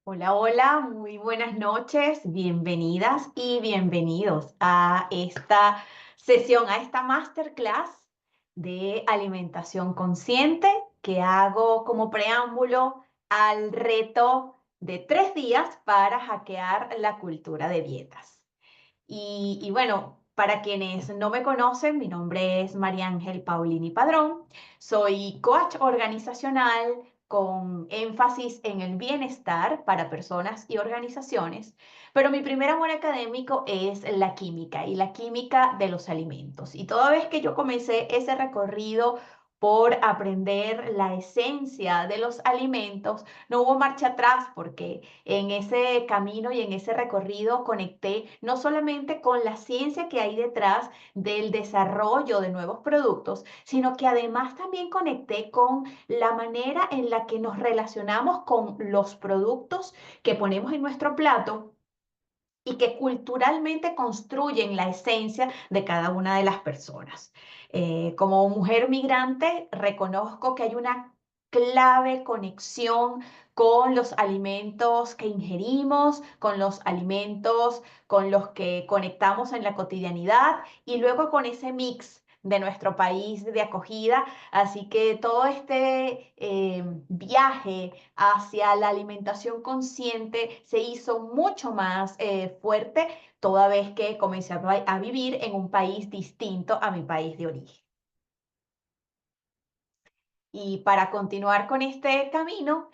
Hola, hola, muy buenas noches, bienvenidas y bienvenidos a esta sesión, a esta masterclass de alimentación consciente que hago como preámbulo al reto de 3 días para hackear la cultura de dietas. Y bueno, para quienes no me conocen, mi nombre es María Ángel Paulini Padrón. Soy coach organizacional con énfasis en el bienestar para personas y organizaciones, pero mi primer amor académico es la química y la química de los alimentos. Y toda vez que yo comencé ese recorrido por aprender la esencia de los alimentos, no hubo marcha atrás porque en ese camino y en ese recorrido conecté no solamente con la ciencia que hay detrás del desarrollo de nuevos productos, sino que además también conecté con la manera en la que nos relacionamos con los productos que ponemos en nuestro plato y que culturalmente construyen la esencia de cada una de las personas. Como mujer migrante, reconozco que hay una clave conexión con los alimentos que ingerimos, con los alimentos con los que conectamos en la cotidianidad y luego con ese mix de nuestro país de acogida. Así que todo este viaje hacia la alimentación consciente se hizo mucho más fuerte toda vez que comencé a vivir en un país distinto a mi país de origen. Y para continuar con este camino,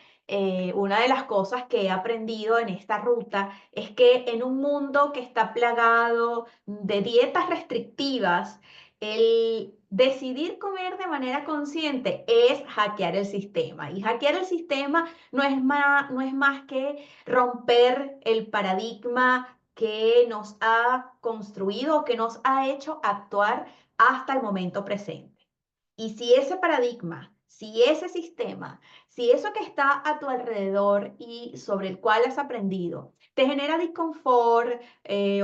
una de las cosas que he aprendido en esta ruta es que en un mundo que está plagado de dietas restrictivas, el decidir comer de manera consciente es hackear el sistema. Y hackear el sistema no es más que romper el paradigma que nos ha construido, que nos ha hecho actuar hasta el momento presente. Y si ese paradigma, si ese sistema, si eso que está a tu alrededor y sobre el cual has aprendido te genera disconfort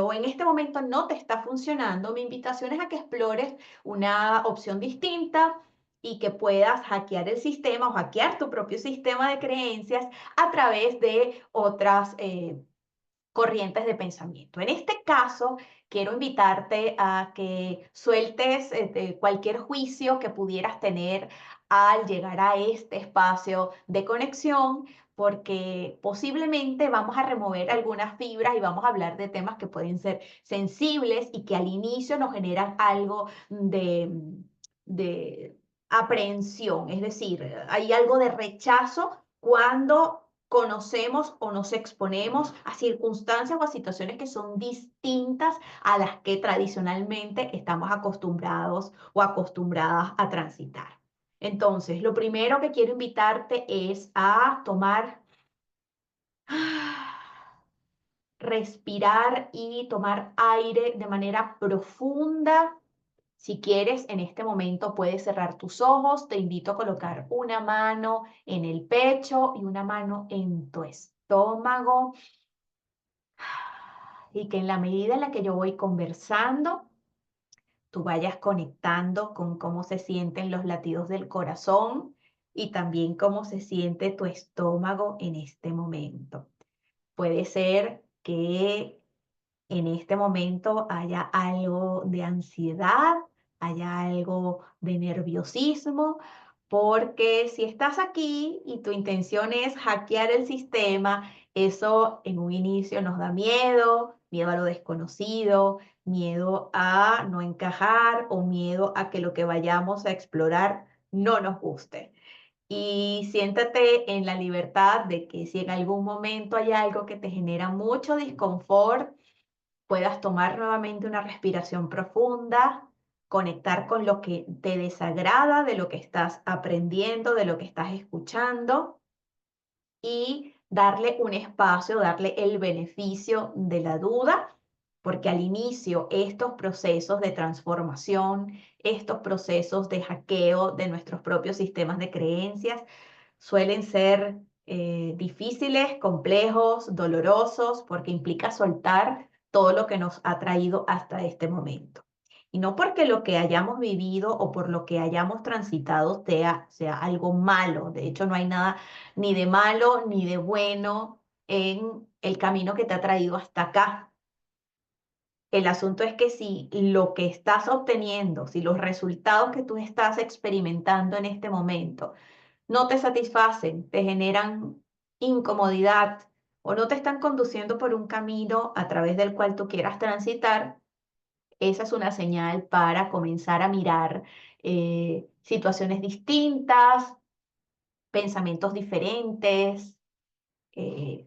o en este momento no te está funcionando, mi invitación es a que explores una opción distinta y que puedas hackear el sistema o hackear tu propio sistema de creencias a través de otras corrientes de pensamiento. En este caso, quiero invitarte a que sueltes de cualquier juicio que pudieras tener al llegar a este espacio de conexión, porque posiblemente vamos a remover algunas fibras y vamos a hablar de temas que pueden ser sensibles y que al inicio nos generan algo de aprehensión, es decir, hay algo de rechazo cuando conocemos o nos exponemos a circunstancias o a situaciones que son distintas a las que tradicionalmente estamos acostumbrados o acostumbradas a transitar. Entonces, lo primero que quiero invitarte es a tomar, respirar y tomar aire de manera profunda. Si quieres, en este momento puedes cerrar tus ojos. Te invito a colocar una mano en el pecho y una mano en tu estómago. Y que en la medida en la que yo voy conversando, tú vayas conectando con cómo se sienten los latidos del corazón y también cómo se siente tu estómago en este momento. Puede ser que en este momento haya algo de ansiedad, haya algo de nerviosismo, porque si estás aquí y tu intención es hackear el sistema, eso en un inicio nos da miedo, miedo a lo desconocido, miedo a no encajar o miedo a que lo que vayamos a explorar no nos guste. Y siéntate en la libertad de que si en algún momento hay algo que te genera mucho disconfort, puedas tomar nuevamente una respiración profunda, conectar con lo que te desagrada de lo que estás aprendiendo, de lo que estás escuchando y darle un espacio, darle el beneficio de la duda, porque al inicio estos procesos de transformación, estos procesos de hackeo de nuestros propios sistemas de creencias suelen ser difíciles, complejos, dolorosos, porque implica soltar todo lo que nos ha traído hasta este momento. Y no porque lo que hayamos vivido o por lo que hayamos transitado sea algo malo. De hecho, no hay nada ni de malo ni de bueno. en el camino que te ha traído hasta acá. El asunto es que si lo que estás obteniendo, si los resultados que tú estás experimentando en este momento no te satisfacen, te generan incomodidad o no te están conduciendo por un camino a través del cual tú quieras transitar, esa es una señal para comenzar a mirar situaciones distintas, pensamientos diferentes,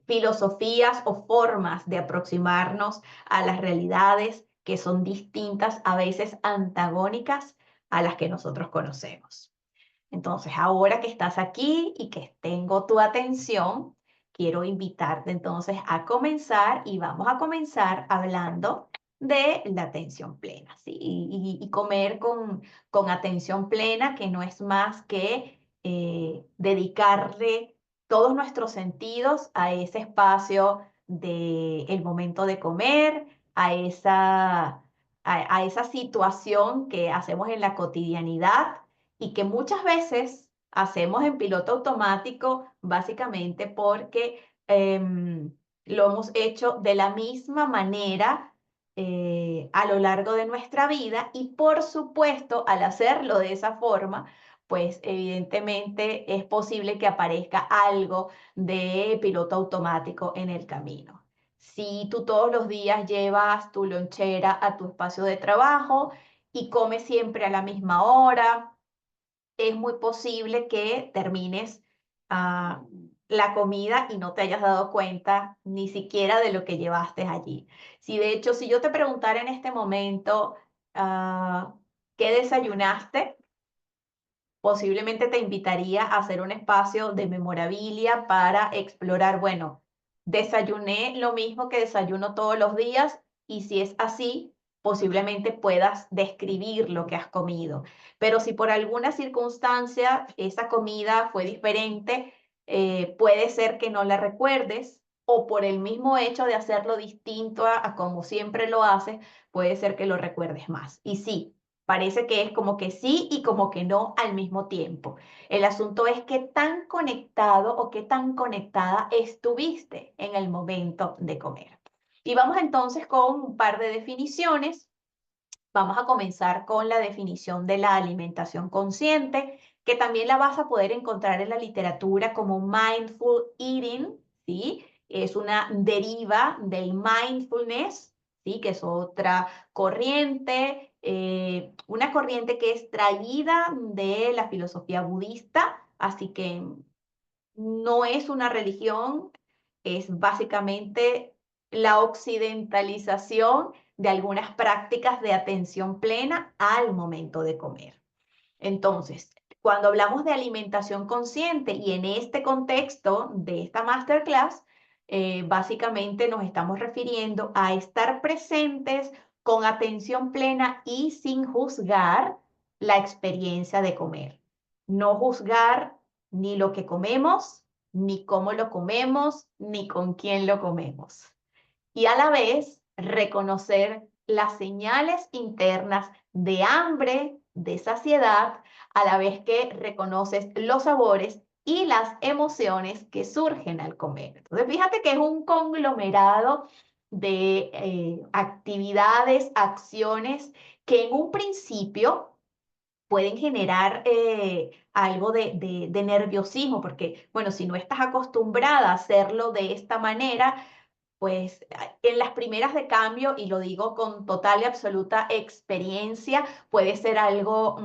filosofías o formas de aproximarnos a las realidades que son distintas, a veces antagónicas a las que nosotros conocemos. Entonces, ahora que estás aquí y que tengo tu atención, quiero invitarte entonces a comenzar y vamos a comenzar hablando de la atención plena, ¿sí? Y comer con atención plena, que no es más que dedicarle todos nuestros sentidos a ese espacio del momento de comer, a esa situación que hacemos en la cotidianidad y que muchas veces hacemos en piloto automático, básicamente porque lo hemos hecho de la misma manera a lo largo de nuestra vida y por supuesto al hacerlo de esa forma, pues evidentemente es posible que aparezca algo de piloto automático en el camino. Si tú todos los días llevas tu lonchera a tu espacio de trabajo y comes siempre a la misma hora, es muy posible que termines ah, la comida y no te hayas dado cuenta ni siquiera de lo que llevaste allí. Si de hecho, si yo te preguntara en este momento, ¿qué desayunaste? Posiblemente te invitaría a hacer un espacio de memorabilia para explorar, bueno, desayuné lo mismo que desayuno todos los días y si es así, posiblemente puedas describir lo que has comido. Pero si por alguna circunstancia esa comida fue diferente, puede ser que no la recuerdes o por el mismo hecho de hacerlo distinto a como siempre lo haces, puede ser que lo recuerdes más. Y sí. Parece que es como que sí y como que no al mismo tiempo. El asunto es qué tan conectado o qué tan conectada estuviste en el momento de comer. Y vamos entonces con un par de definiciones. Vamos a comenzar con la definición de la alimentación consciente, que también la vas a poder encontrar en la literatura como mindful eating, ¿sí? Es una deriva del mindfulness, ¿sí? Que es otra corriente, una corriente que es traída de la filosofía budista, así que no es una religión, es básicamente la occidentalización de algunas prácticas de atención plena al momento de comer. Entonces, cuando hablamos de alimentación consciente y en este contexto de esta masterclass, básicamente nos estamos refiriendo a estar presentes con atención plena y sin juzgar la experiencia de comer. No juzgar ni lo que comemos, ni cómo lo comemos, ni con quién lo comemos. Y a la vez reconocer las señales internas de hambre, de saciedad, a la vez que reconoces los sabores y las emociones que surgen al comer. Entonces, fíjate que es un conglomerado de actividades, acciones que en un principio pueden generar algo de nerviosismo, porque, bueno, si no estás acostumbrada a hacerlo de esta manera, pues en las primeras de cambio, y lo digo con total y absoluta experiencia, puede ser algo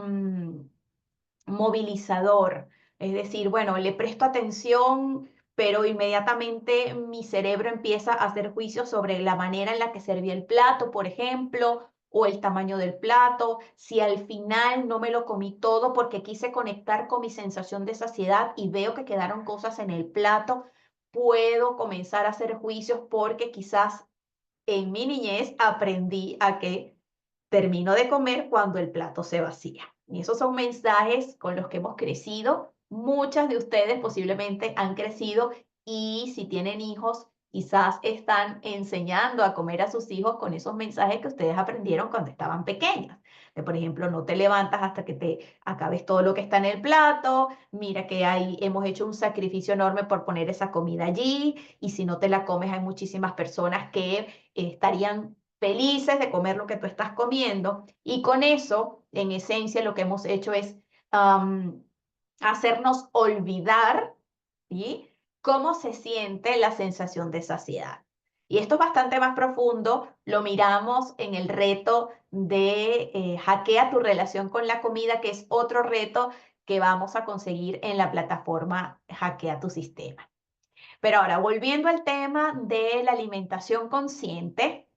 movilizador. Es decir, bueno, le presto atención, pero inmediatamente mi cerebro empieza a hacer juicios sobre la manera en la que serví el plato, por ejemplo, o el tamaño del plato, si al final no me lo comí todo porque quise conectar con mi sensación de saciedad y veo que quedaron cosas en el plato, puedo comenzar a hacer juicios porque quizás en mi niñez aprendí a que termino de comer cuando el plato se vacía. Y esos son mensajes con los que hemos crecido. Muchas de ustedes posiblemente han crecido y si tienen hijos, quizás están enseñando a comer a sus hijos con esos mensajes que ustedes aprendieron cuando estaban pequeños. De, por ejemplo, no te levantas hasta que te acabes todo lo que está en el plato. Mira que hemos hecho un sacrificio enorme por poner esa comida allí y si no te la comes hay muchísimas personas que estarían felices de comer lo que tú estás comiendo. Y con eso, en esencia, lo que hemos hecho es hacernos olvidar, ¿sí? Cómo se siente la sensación de saciedad. Y esto es bastante más profundo, lo miramos en el reto de hackea tu relación con la comida, que es otro reto que vamos a conseguir en la plataforma Hackea tu Sistema. Pero ahora, volviendo al tema de la alimentación consciente,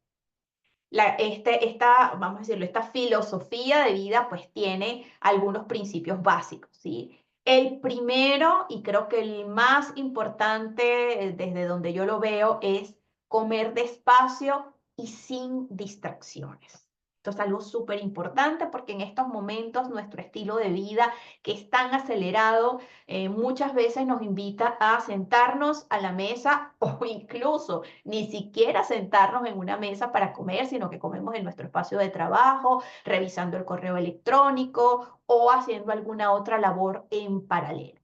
vamos a decirlo, esta filosofía de vida pues tiene algunos principios básicos, ¿sí? El primero, y creo que el más importante desde donde yo lo veo, es comer despacio y sin distracciones. Esto es algo súper importante porque en estos momentos nuestro estilo de vida, que es tan acelerado, muchas veces nos invita a sentarnos a la mesa o incluso ni siquiera sentarnos en una mesa para comer, sino que comemos en nuestro espacio de trabajo, revisando el correo electrónico o haciendo alguna otra labor en paralelo.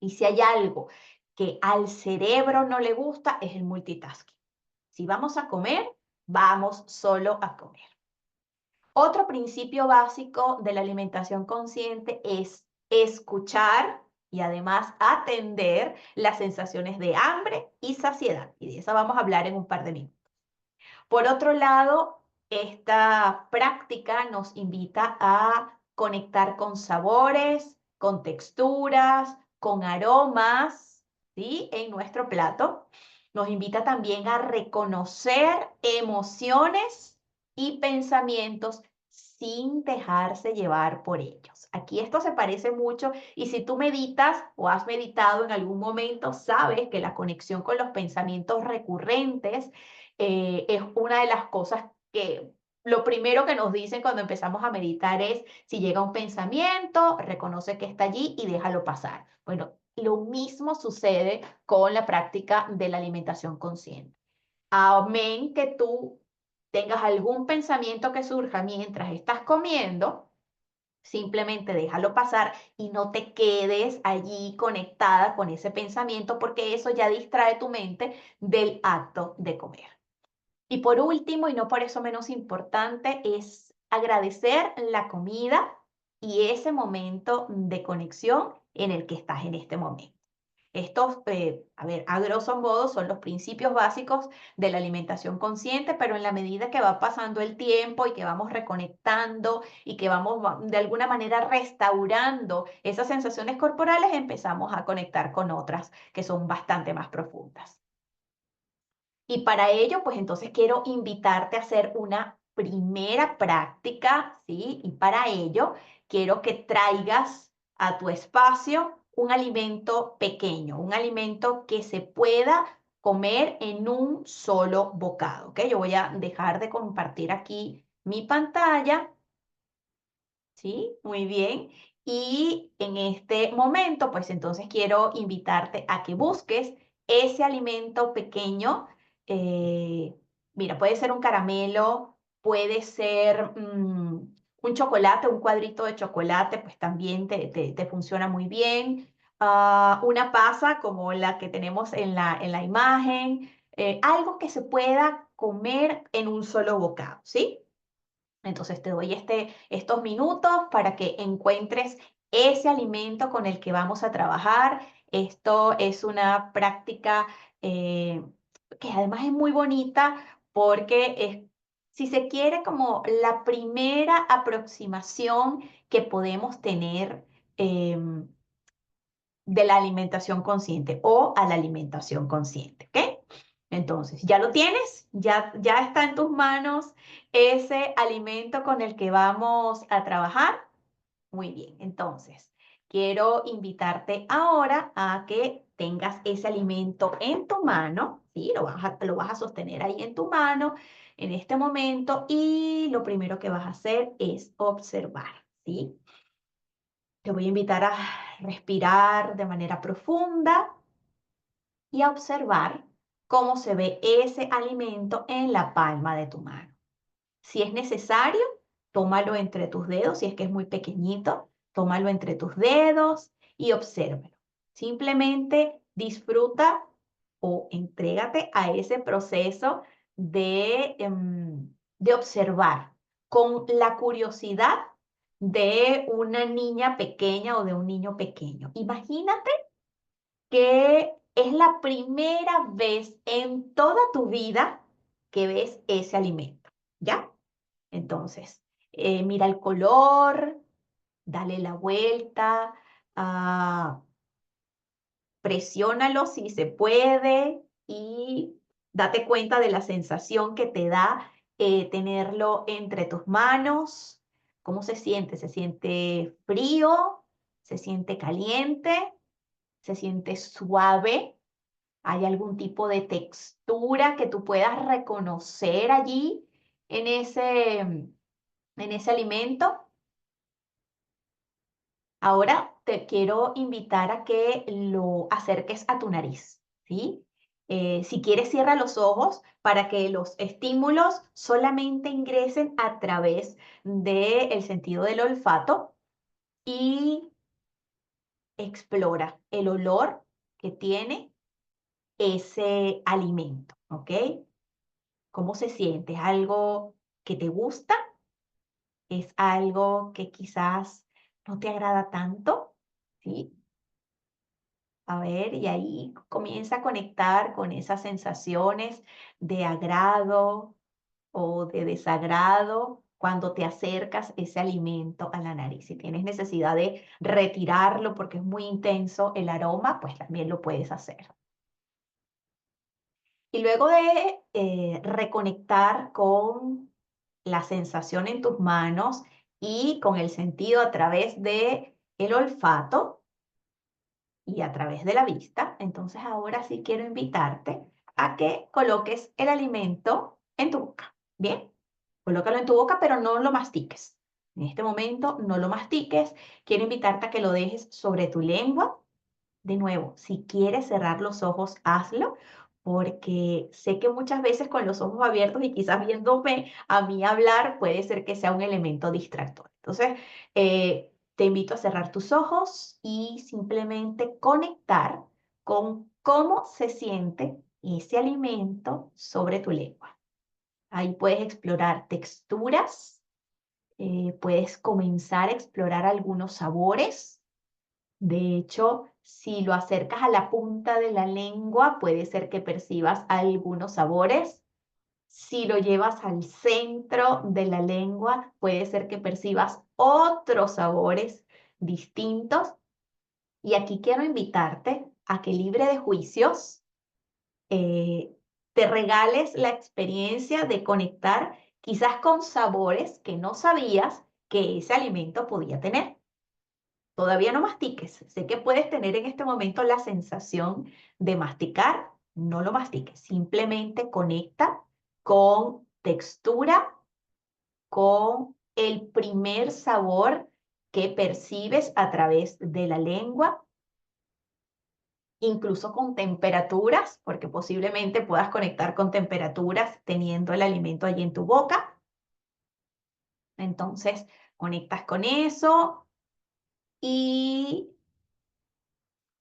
Y si hay algo que al cerebro no le gusta, es el multitasking. Si vamos a comer, vamos solo a comer. Otro principio básico de la alimentación consciente es escuchar y además atender las sensaciones de hambre y saciedad. Y de eso vamos a hablar en un par de minutos. Por otro lado, esta práctica nos invita a conectar con sabores, con texturas, con aromas, ¿sí? En nuestro plato. Nos invita también a reconocer emociones y pensamientos sin dejarse llevar por ellos. Aquí esto se parece mucho y si tú meditas o has meditado en algún momento, sabes que la conexión con los pensamientos recurrentes es una de las cosas que lo primero que nos dicen cuando empezamos a meditar es, si llega un pensamiento, reconoce que está allí y déjalo pasar. Bueno, lo mismo sucede con la práctica de la alimentación consciente. Amén que tú tengas algún pensamiento que surja mientras estás comiendo, simplemente déjalo pasar y no te quedes allí conectada con ese pensamiento porque eso ya distrae tu mente del acto de comer. Y por último, y no por eso menos importante, es agradecer la comida y ese momento de conexión en el que estás en este momento. Estos, a ver, a grosso modo son los principios básicos de la alimentación consciente, pero en la medida que va pasando el tiempo y que vamos reconectando y que vamos de alguna manera restaurando esas sensaciones corporales, empezamos a conectar con otras que son bastante más profundas. Y para ello, pues entonces quiero invitarte a hacer una primera práctica, ¿sí? Y para ello quiero que traigas a tu espacio un alimento pequeño, un alimento que se pueda comer en un solo bocado, ¿ok? Yo voy a dejar de compartir aquí mi pantalla, ¿sí? Muy bien. Y en este momento, pues entonces quiero invitarte a que busques ese alimento pequeño. eh, Mira, puede ser un caramelo, puede ser un chocolate, un cuadrito de chocolate, pues también te funciona muy bien. Una pasa como la que tenemos en la imagen, algo que se pueda comer en un solo bocado, ¿sí? Entonces te doy estos minutos para que encuentres ese alimento con el que vamos a trabajar. Esto es una práctica eh, que además es muy bonita porque es, si se quiere, como la primera aproximación que podemos tener em, de la alimentación consciente o a la alimentación consciente, ¿ok? Entonces, ¿ya lo tienes? ¿Ya está en tus manos ese alimento con el que vamos a trabajar? Muy bien, entonces, quiero invitarte ahora a que tengas ese alimento en tu mano, ¿sí? Lo vas a sostener ahí en tu mano en este momento y lo primero que vas a hacer es observar, ¿sí? Te voy a invitar a respirar de manera profunda y a observar cómo se ve ese alimento en la palma de tu mano. Si es necesario, tómalo entre tus dedos, si es que es muy pequeñito, tómalo entre tus dedos y obsérvalo. Simplemente disfruta o entrégate a ese proceso de observar con la curiosidad de una niña pequeña o de un niño pequeño. Imagínate que es la primera vez en toda tu vida que ves ese alimento, ¿ya? Entonces, mira el color, dale la vuelta, ah, presiónalo si se puede y date cuenta de la sensación que te da tenerlo entre tus manos. ¿Cómo se siente? ¿Se siente frío? ¿Se siente caliente? ¿Se siente suave? ¿Hay algún tipo de textura que tú puedas reconocer allí en ese alimento? Ahora te quiero invitar a que lo acerques a tu nariz, ¿sí? Si quieres, cierra los ojos para que los estímulos solamente ingresen a través del sentido del olfato y explora el olor que tiene ese alimento, ¿ok? ¿Cómo se siente? ¿Es algo que te gusta? ¿Es algo que quizás no te agrada tanto? ¿Sí? A ver, y ahí comienza a conectar con esas sensaciones de agrado o de desagrado cuando te acercas ese alimento a la nariz. Si tienes necesidad de retirarlo porque es muy intenso el aroma, pues también lo puedes hacer. Y luego de reconectar con la sensación en tus manos y con el sentido a través de el olfato, y a través de la vista, entonces ahora sí quiero invitarte a que coloques el alimento en tu boca. Bien, colócalo en tu boca, pero no lo mastiques. En este momento no lo mastiques. Quiero invitarte a que lo dejes sobre tu lengua. De nuevo, si quieres cerrar los ojos, hazlo, porque sé que muchas veces con los ojos abiertos y quizás viéndome a mí hablar, puede ser que sea un elemento distractor. Entonces, te invito a cerrar tus ojos y simplemente conectar con cómo se siente ese alimento sobre tu lengua. Ahí puedes explorar texturas, puedes comenzar a explorar algunos sabores. De hecho, si lo acercas a la punta de la lengua, puede ser que percibas algunos sabores. Si lo llevas al centro de la lengua, puede ser que percibas otros sabores distintos. Y aquí quiero invitarte a que, libre de juicios, eh, te regales la experiencia de conectar quizás con sabores que no sabías que ese alimento podía tener. Todavía no mastiques. Sé que puedes tener en este momento la sensación de masticar. No lo mastiques. Simplemente conecta con textura, con el primer sabor que percibes a través de la lengua, incluso con temperaturas, porque posiblemente puedas conectar con temperaturas teniendo el alimento allí en tu boca. Entonces, conectas con eso y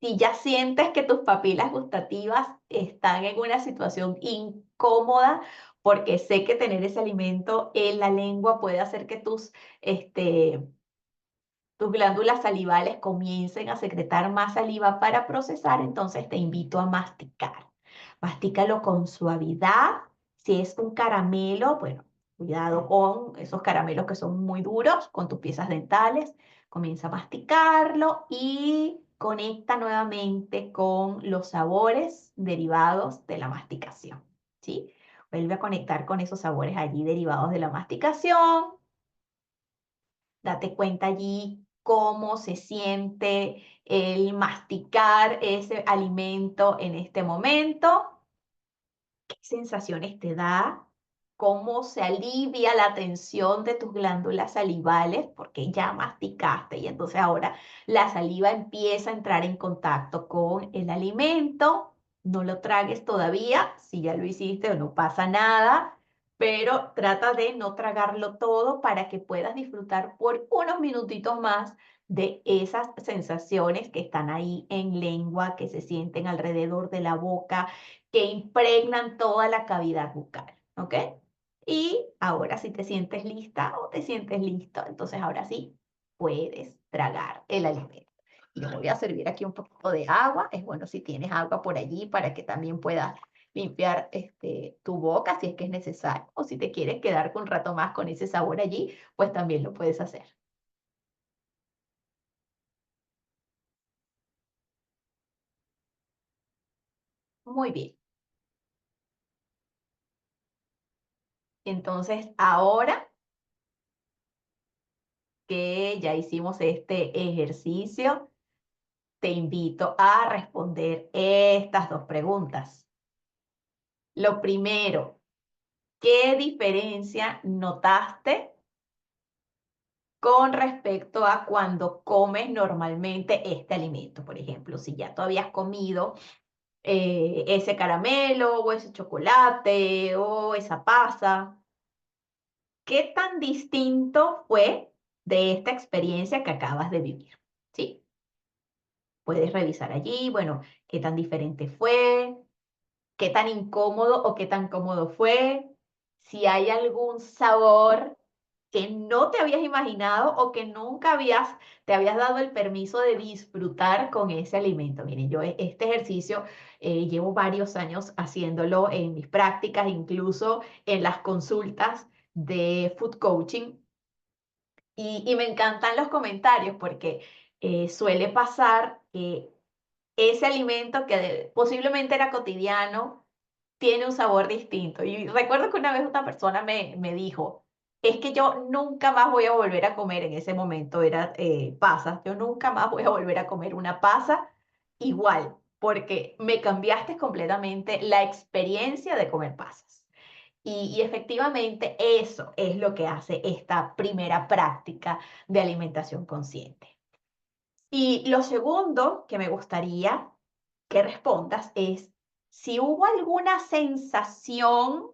si ya sientes que tus papilas gustativas están en una situación incómoda, porque sé que tener ese alimento en la lengua puede hacer que tus glándulas salivales comiencen a secretar más saliva para procesar, entonces te invito a masticar. Mastícalo con suavidad. Si es un caramelo, bueno, cuidado con esos caramelos que son muy duros, con tus piezas dentales. Comienza a masticarlo y conecta nuevamente con los sabores derivados de la masticación, ¿sí? Vuelve a conectar con esos sabores allí derivados de la masticación. Date cuenta allí cómo se siente el masticar ese alimento en este momento, qué sensaciones te da, cómo se alivia la tensión de tus glándulas salivales, porque ya masticaste y entonces ahora la saliva empieza a entrar en contacto con el alimento. No lo tragues todavía, si ya lo hiciste no pasa nada. pero trata de no tragarlo todo para que puedas disfrutar por unos minutitos más de esas sensaciones que están ahí en lengua, que se sienten alrededor de la boca, que impregnan toda la cavidad bucal, ¿ok? Y ahora si te sientes lista o te sientes listo, entonces ahora sí puedes tragar el alimento. Y yo te voy a servir aquí un poquito de agua. Es bueno si tienes agua por allí para que también puedas limpiar tu boca si es que es necesario. O si te quieres quedar un rato más con ese sabor allí, pues también lo puedes hacer. Muy bien. Entonces, ahora que ya hicimos este ejercicio, te invito a responder estas dos preguntas. Lo primero, ¿qué diferencia notaste con respecto a cuando comes normalmente este alimento? Por ejemplo, si ya tú habías comido ese caramelo o ese chocolate o esa pasa, ¿qué tan distinto fue de esta experiencia que acabas de vivir? ¿Sí? Puedes revisar allí, bueno, qué tan diferente fue, qué tan incómodo o qué tan cómodo fue, si hay algún sabor que no te habías imaginado o que nunca te habías dado el permiso de disfrutar con ese alimento. Miren, yo este ejercicio llevo varios años haciéndolo en mis prácticas, incluso en las consultas de food coaching. Y me encantan los comentarios porque suele pasar que ese alimento que posiblemente era cotidiano, tiene un sabor distinto. Y recuerdo que una vez una persona me dijo, es que yo nunca más voy a volver a comer, en ese momento era pasas, yo nunca más voy a volver a comer una pasa igual, porque me cambiaste completamente la experiencia de comer pasas. Y efectivamente eso es lo que hace esta primera práctica de alimentación consciente. Y lo segundo que me gustaría que respondas es si hubo alguna sensación,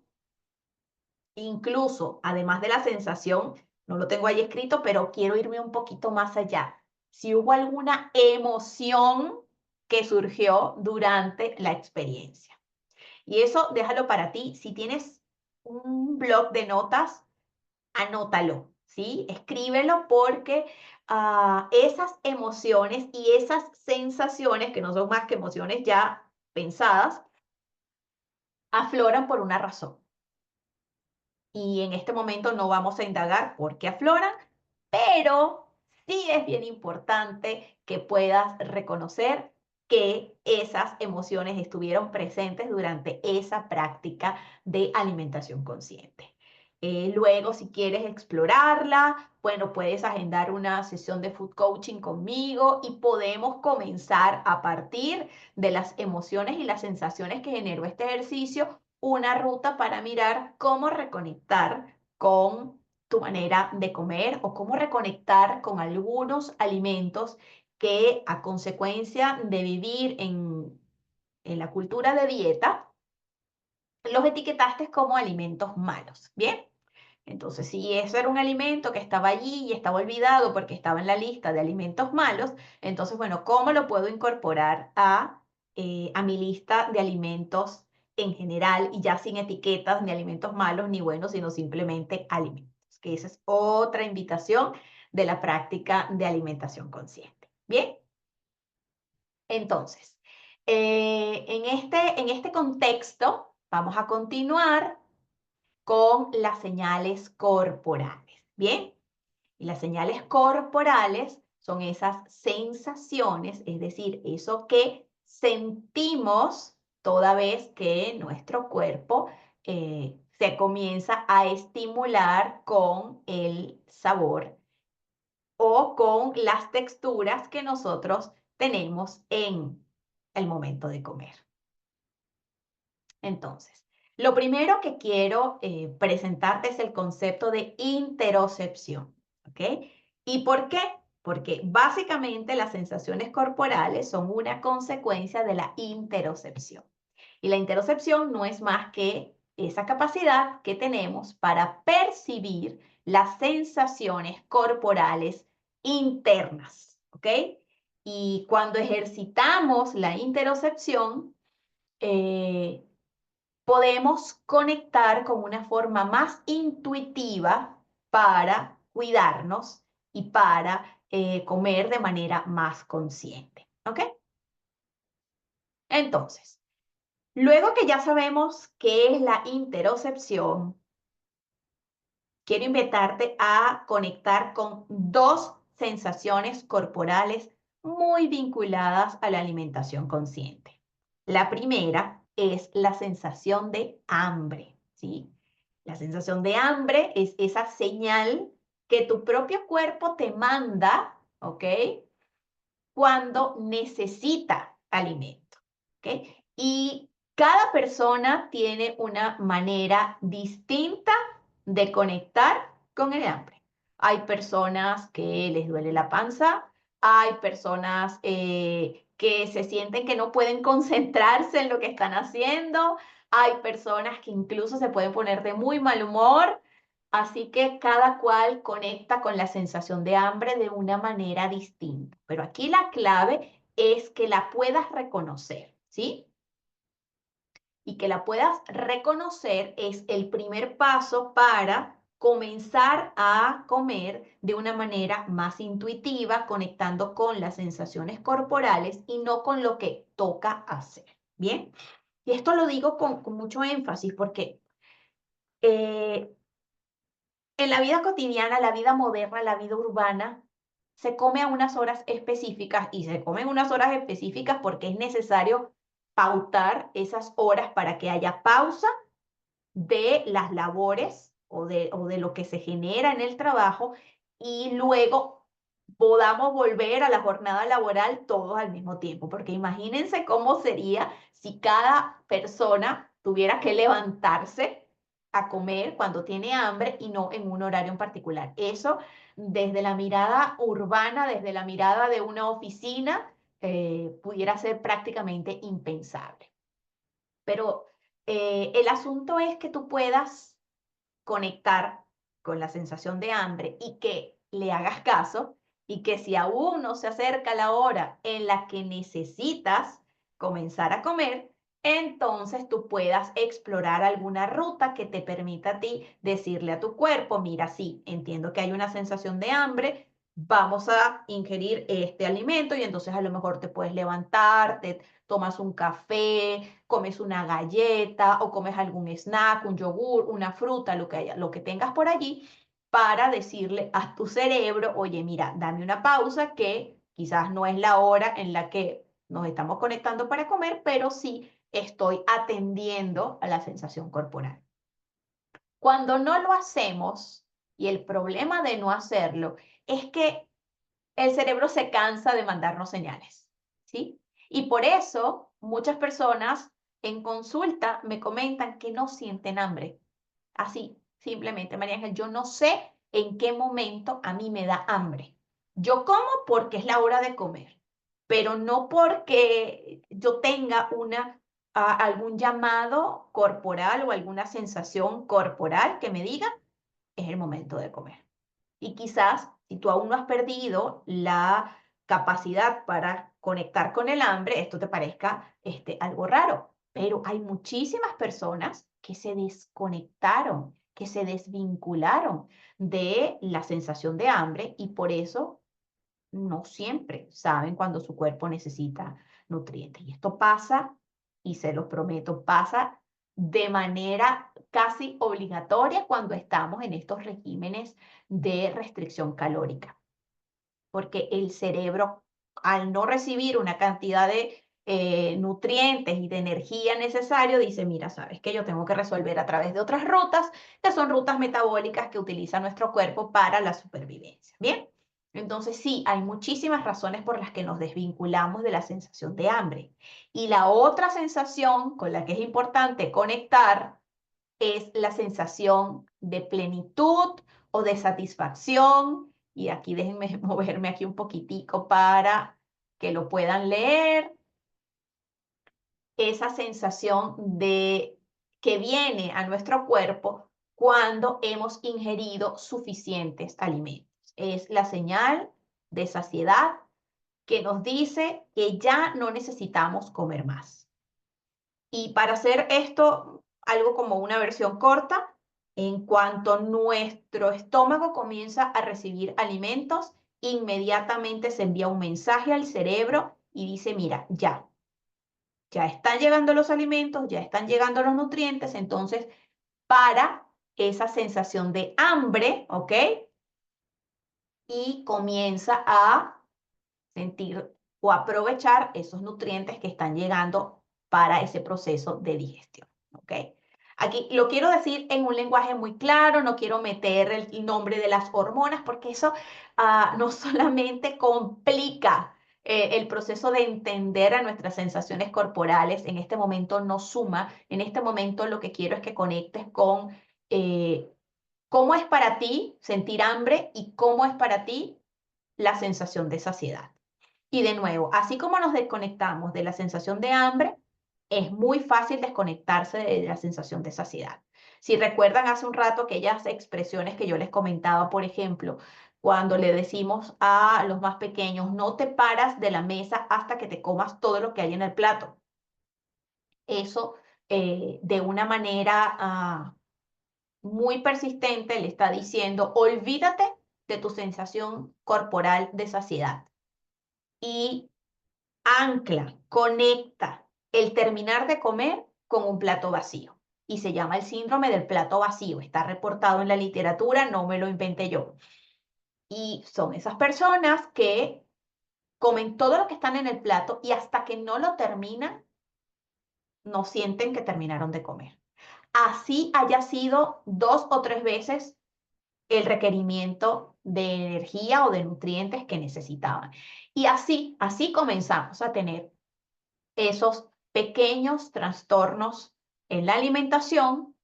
incluso además de la sensación, no lo tengo ahí escrito, pero quiero irme un poquito más allá. Si hubo alguna emoción que surgió durante la experiencia. Y eso déjalo para ti. Si tienes un blog de notas, anótalo, ¿sí? Escríbelo porque esas emociones y esas sensaciones, que no son más que emociones ya pensadas, afloran por una razón. Y en este momento no vamos a indagar por qué afloran, pero sí es bien importante que puedas reconocer que esas emociones estuvieron presentes durante esa práctica de alimentación consciente. Luego, si quieres explorarla, bueno, puedes agendar una sesión de food coaching conmigo y podemos comenzar a partir de las emociones y las sensaciones que generó este ejercicio, una ruta para mirar cómo reconectar con tu manera de comer o cómo reconectar con algunos alimentos que a consecuencia de vivir en la cultura de dieta, los etiquetaste como alimentos malos. ¿Bien? Entonces, si eso era un alimento que estaba allí y estaba olvidado porque estaba en la lista de alimentos malos, entonces, bueno, ¿cómo lo puedo incorporar a mi lista de alimentos en general y ya sin etiquetas ni alimentos malos ni buenos, sino simplemente alimentos? Que esa es otra invitación de la práctica de alimentación consciente. Bien, entonces, en este contexto, vamos a continuar con las señales corporales. Bien, y las señales corporales son esas sensaciones, es decir, eso que sentimos toda vez que nuestro cuerpo se comienza a estimular con el sabor o con las texturas que nosotros tenemos en el momento de comer. Entonces, lo primero que quiero presentarte es el concepto de interocepción, ¿ok? ¿Y por qué? Porque básicamente las sensaciones corporales son una consecuencia de la interocepción. Y la interocepción no es más que esa capacidad que tenemos para percibir las sensaciones corporales internas, ¿ok? Y cuando ejercitamos la interocepción, eh, podemos conectar con una forma más intuitiva para cuidarnos y para comer de manera más consciente, ¿ok? Entonces, luego que ya sabemos qué es la interocepción, quiero invitarte a conectar con dos sensaciones corporales muy vinculadas a la alimentación consciente. La primera es la sensación de hambre, ¿sí? La sensación de hambre es esa señal que tu propio cuerpo te manda, ¿ok? Cuando necesita alimento, ¿ok? Y cada persona tiene una manera distinta de conectar con el hambre. Hay personas que les duele la panza, hay personas que se sienten que no pueden concentrarse en lo que están haciendo, hay personas que incluso se pueden poner de muy mal humor. Así que cada cual conecta con la sensación de hambre de una manera distinta. Pero aquí la clave es que la puedas reconocer, ¿sí? Y que la puedas reconocer es el primer paso para comenzar a comer de una manera más intuitiva, conectando con las sensaciones corporales y no con lo que toca hacer. ¿Bien? Y esto lo digo con mucho énfasis porque eh, en la vida cotidiana, la vida moderna, la vida urbana, se come a unas horas específicas y se comen unas horas específicas porque es necesario pautar esas horas para que haya pausa de las labores o de lo que se genera en el trabajo y luego podamos volver a la jornada laboral todos al mismo tiempo, porque imagínense cómo sería si cada persona tuviera que levantarse a comer cuando tiene hambre y no en un horario en particular. Eso desde la mirada urbana, desde la mirada de una oficina, pudiera ser prácticamente impensable. Pero el asunto es que tú puedas conectar con la sensación de hambre y que le hagas caso y que si aún no se acerca la hora en la que necesitas comenzar a comer, entonces tú puedas explorar alguna ruta que te permita a ti decirle a tu cuerpo, mira, sí, entiendo que hay una sensación de hambre, vamos a ingerir este alimento y entonces a lo mejor te puedes levantar, te tomas un café, comes una galleta o comes algún snack, un yogur, una fruta, lo que tengas por allí, para decirle a tu cerebro, oye, mira, dame una pausa que quizás no es la hora en la que nos estamos conectando para comer, pero sí estoy atendiendo a la sensación corporal. Cuando no lo hacemos, y el problema de no hacerlo es que el cerebro se cansa de mandarnos señales, ¿sí? Y por eso muchas personas en consulta me comentan que no sienten hambre. Así, simplemente, María Ángel, yo no sé en qué momento a mí me da hambre. Yo como porque es la hora de comer, pero no porque yo tenga algún llamado corporal o alguna sensación corporal que me diga, es el momento de comer. Y quizás, si tú aún no has perdido la capacidad para conectar con el hambre, esto te parezca algo raro, pero hay muchísimas personas que se desconectaron, que se desvincularon de la sensación de hambre y por eso no siempre saben cuando su cuerpo necesita nutrientes. Y esto pasa, y se los prometo, pasa de manera casi obligatoria cuando estamos en estos regímenes de restricción calórica, porque el cerebro, al no recibir una cantidad de nutrientes y de energía necesario, dice, mira, sabes que yo tengo que resolver a través de otras rutas, que son rutas metabólicas que utiliza nuestro cuerpo para la supervivencia. Bien, entonces sí, hay muchísimas razones por las que nos desvinculamos de la sensación de hambre. Y la otra sensación con la que es importante conectar es la sensación de plenitud o de satisfacción. Y aquí déjenme moverme aquí un poquitico para que lo puedan leer. Esa sensación de que viene a nuestro cuerpo cuando hemos ingerido suficientes alimentos. Es la señal de saciedad que nos dice que ya no necesitamos comer más. Y para hacer esto algo como una versión corta, en cuanto nuestro estómago comienza a recibir alimentos, inmediatamente se envía un mensaje al cerebro y dice, mira, ya están llegando los alimentos, ya están llegando los nutrientes, entonces para esa sensación de hambre, ¿ok? Y comienza a sentir o aprovechar esos nutrientes que están llegando para ese proceso de digestión, ¿ok? Aquí lo quiero decir en un lenguaje muy claro, no quiero meter el nombre de las hormonas porque eso no solamente complica el proceso de entender a nuestras sensaciones corporales, en este momento no suma, en este momento lo que quiero es que conectes con cómo es para ti sentir hambre y cómo es para ti la sensación de saciedad. Y de nuevo, así como nos desconectamos de la sensación de hambre, es muy fácil desconectarse de la sensación de saciedad. Si recuerdan hace un rato aquellas expresiones que yo les comentaba, por ejemplo, cuando le decimos a los más pequeños, no te paras de la mesa hasta que te comas todo lo que hay en el plato. Eso de una manera muy persistente le está diciendo, olvídate de tu sensación corporal de saciedad y ancla, conecta el terminar de comer con un plato vacío. Y se llama el síndrome del plato vacío. Está reportado en la literatura, no me lo inventé yo. Y son esas personas que comen todo lo que están en el plato y hasta que no lo terminan, no sienten que terminaron de comer. Así haya sido 2 o 3 veces el requerimiento de energía o de nutrientes que necesitaban. Y así comenzamos a tener esos pequeños trastornos en la alimentación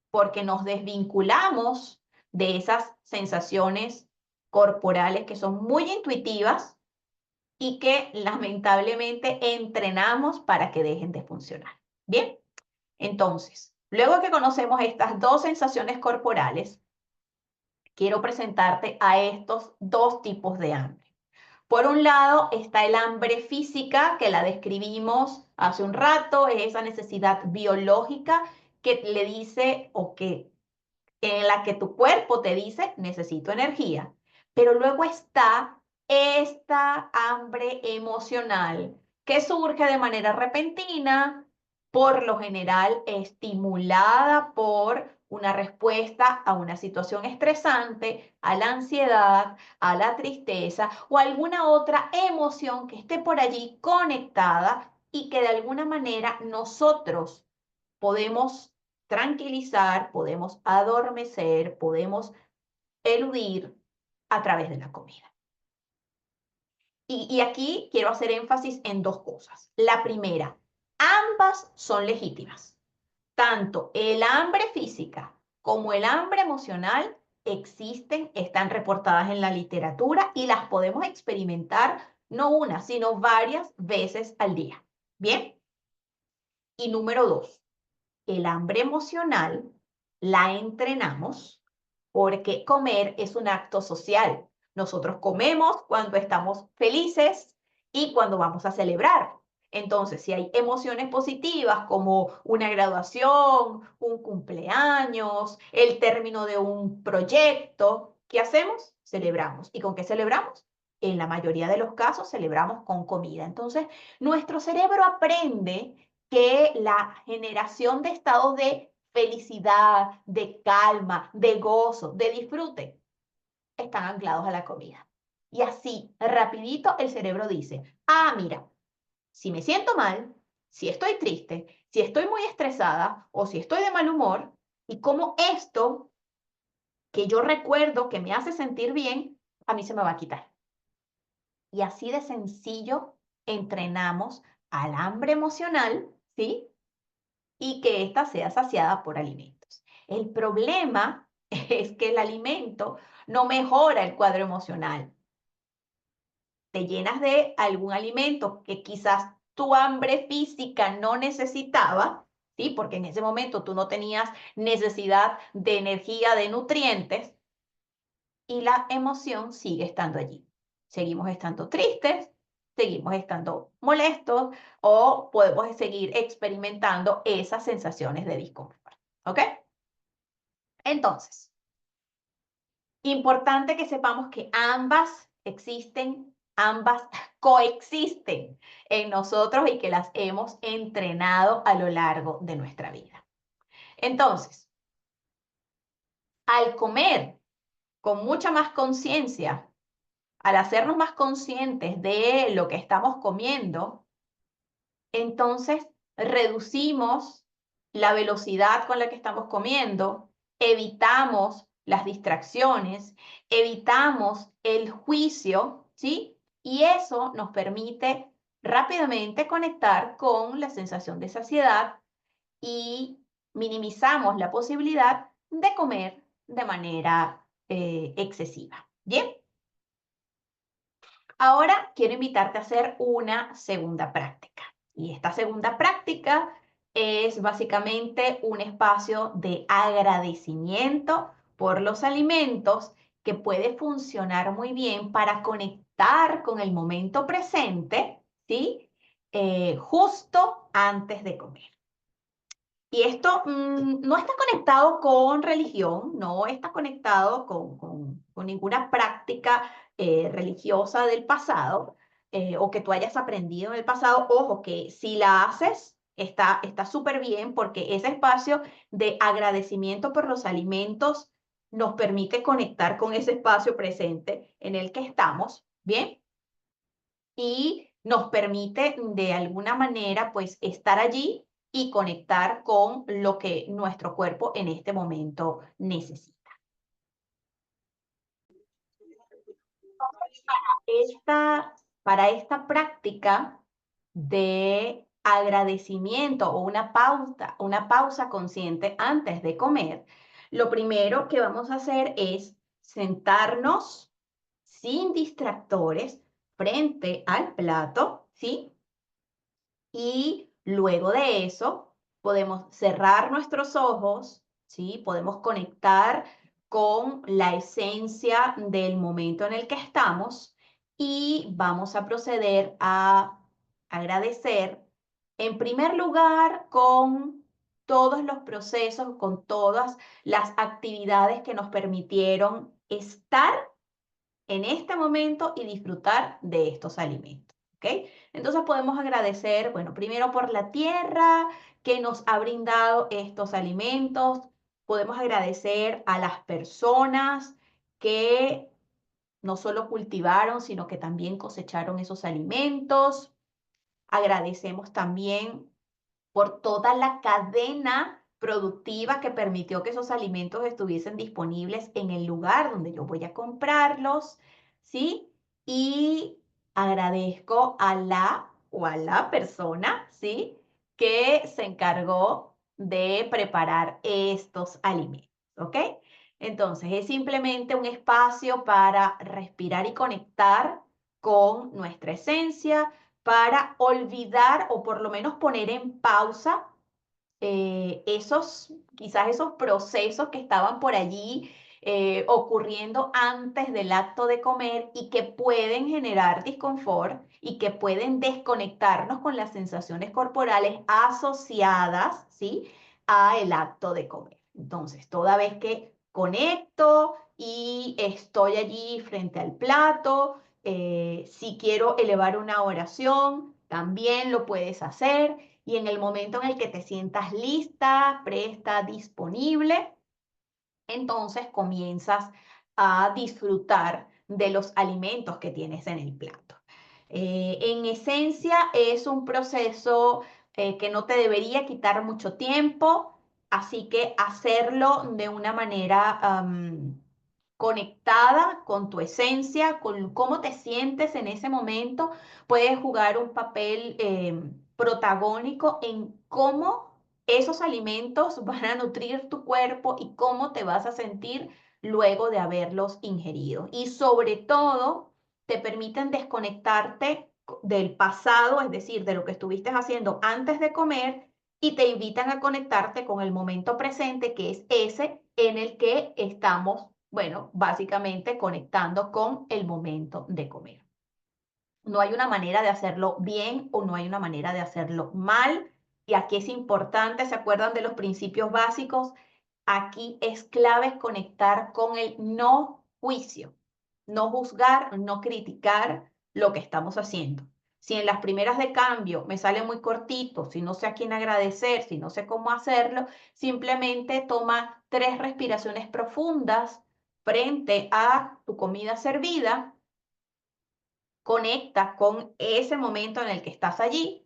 porque nos desvinculamos de esas sensaciones corporales que son muy intuitivas y que lamentablemente entrenamos para que dejen de funcionar. Bien, entonces, luego que conocemos estas dos sensaciones corporales, quiero presentarte a estos dos tipos de hambre. Por un lado está el hambre física, que la describimos hace un rato, es esa necesidad biológica que le dice o que en la que tu cuerpo te dice, necesito energía. Pero luego está esta hambre emocional que surge de manera repentina, por lo general estimulada por una respuesta a una situación estresante, a la ansiedad, a la tristeza o alguna otra emoción que esté por allí conectada y que de alguna manera nosotros podemos tranquilizar, podemos adormecer, podemos eludir a través de la comida. Y aquí quiero hacer énfasis en dos cosas. La primera, ambas son legítimas. Tanto el hambre física como el hambre emocional existen, están reportadas en la literatura y las podemos experimentar no una, sino varias veces al día. Bien. Y número dos, el hambre emocional la entrenamos porque comer es un acto social. Nosotros comemos cuando estamos felices y cuando vamos a celebrar. Entonces, si hay emociones positivas como una graduación, un cumpleaños, el término de un proyecto, ¿qué hacemos? Celebramos. ¿Y con qué celebramos? En la mayoría de los casos celebramos con comida. Entonces, nuestro cerebro aprende que la generación de estados de felicidad, de calma, de gozo, de disfrute, están anclados a la comida. Y así, rapidito, el cerebro dice, mira, si me siento mal, si estoy triste, si estoy muy estresada o si estoy de mal humor, y como esto que yo recuerdo que me hace sentir bien, a mí se me va a quitar. Y así de sencillo entrenamos al hambre emocional, ¿sí? Y que ésta sea saciada por alimentos. El problema es que el alimento no mejora el cuadro emocional. Te llenas de algún alimento que quizás tu hambre física no necesitaba, ¿sí? Porque en ese momento tú no tenías necesidad de energía, de nutrientes, y la emoción sigue estando allí. Seguimos estando tristes, seguimos estando molestos o podemos seguir experimentando esas sensaciones de disconfort. ¿Ok? Entonces, importante que sepamos que ambas existen, ambas coexisten en nosotros y que las hemos entrenado a lo largo de nuestra vida. Entonces, al comer con mucha más conciencia, al hacernos más conscientes de lo que estamos comiendo, entonces reducimos la velocidad con la que estamos comiendo, evitamos las distracciones, evitamos el juicio, ¿sí? Y eso nos permite rápidamente conectar con la sensación de saciedad y minimizamos la posibilidad de comer de manera excesiva. Bien. Ahora quiero invitarte a hacer una segunda práctica. Y esta segunda práctica es básicamente un espacio de agradecimiento por los alimentos que puede funcionar muy bien para conectar con el momento presente, ¿sí? Justo antes de comer. Y esto no está conectado con religión, no está conectado con ninguna práctica religiosa del pasado o que tú hayas aprendido en el pasado. Ojo, que si la haces, está súper bien porque ese espacio de agradecimiento por los alimentos nos permite conectar con ese espacio presente en el que estamos, ¿bien? Y nos permite de alguna manera pues estar allí y conectar con lo que nuestro cuerpo en este momento necesita. Para esta práctica de agradecimiento o una pausa consciente antes de comer, lo primero que vamos a hacer es sentarnos sin distractores frente al plato, ¿sí? Y luego de eso, podemos cerrar nuestros ojos, ¿sí? Podemos conectar con la esencia del momento en el que estamos y vamos a proceder a agradecer, en primer lugar, con todos los procesos, con todas las actividades que nos permitieron estar en este momento y disfrutar de estos alimentos. ¿Ok? Entonces podemos agradecer, bueno, primero por la tierra que nos ha brindado estos alimentos, podemos agradecer a las personas que no solo cultivaron, sino que también cosecharon esos alimentos. Agradecemos también por toda la cadena productiva que permitió que esos alimentos estuviesen disponibles en el lugar donde yo voy a comprarlos, ¿sí? Y agradezco a la o a la persona, ¿sí? Que se encargó de preparar estos alimentos, ¿ok? Entonces, es simplemente un espacio para respirar y conectar con nuestra esencia, para olvidar o por lo menos poner en pausa quizás esos procesos que estaban por allí ocurriendo antes del acto de comer y que pueden generar disconfort y que pueden desconectarnos con las sensaciones corporales asociadas, ¿sí? A el acto de comer. Entonces, toda vez que conecto y estoy allí frente al plato, si quiero elevar una oración, también lo puedes hacer. Y en el momento en el que te sientas lista, presta, disponible, entonces comienzas a disfrutar de los alimentos que tienes en el plato. En esencia es un proceso que no te debería quitar mucho tiempo, así que hacerlo de una manera conectada con tu esencia, con cómo te sientes en ese momento, puede jugar un papel protagónico en cómo esos alimentos van a nutrir tu cuerpo y cómo te vas a sentir luego de haberlos ingerido. Y sobre todo, te permiten desconectarte del pasado, es decir, de lo que estuviste haciendo antes de comer y te invitan a conectarte con el momento presente, que es ese en el que estamos, bueno, básicamente conectando con el momento de comer. No hay una manera de hacerlo bien o no hay una manera de hacerlo mal. Y aquí es importante, ¿se acuerdan de los principios básicos? Aquí es clave conectar con el no juicio, no juzgar, no criticar lo que estamos haciendo. Si en las primeras de cambio me sale muy cortito, si no sé a quién agradecer, si no sé cómo hacerlo, simplemente toma 3 respiraciones profundas frente a tu comida servida, conecta con ese momento en el que estás allí,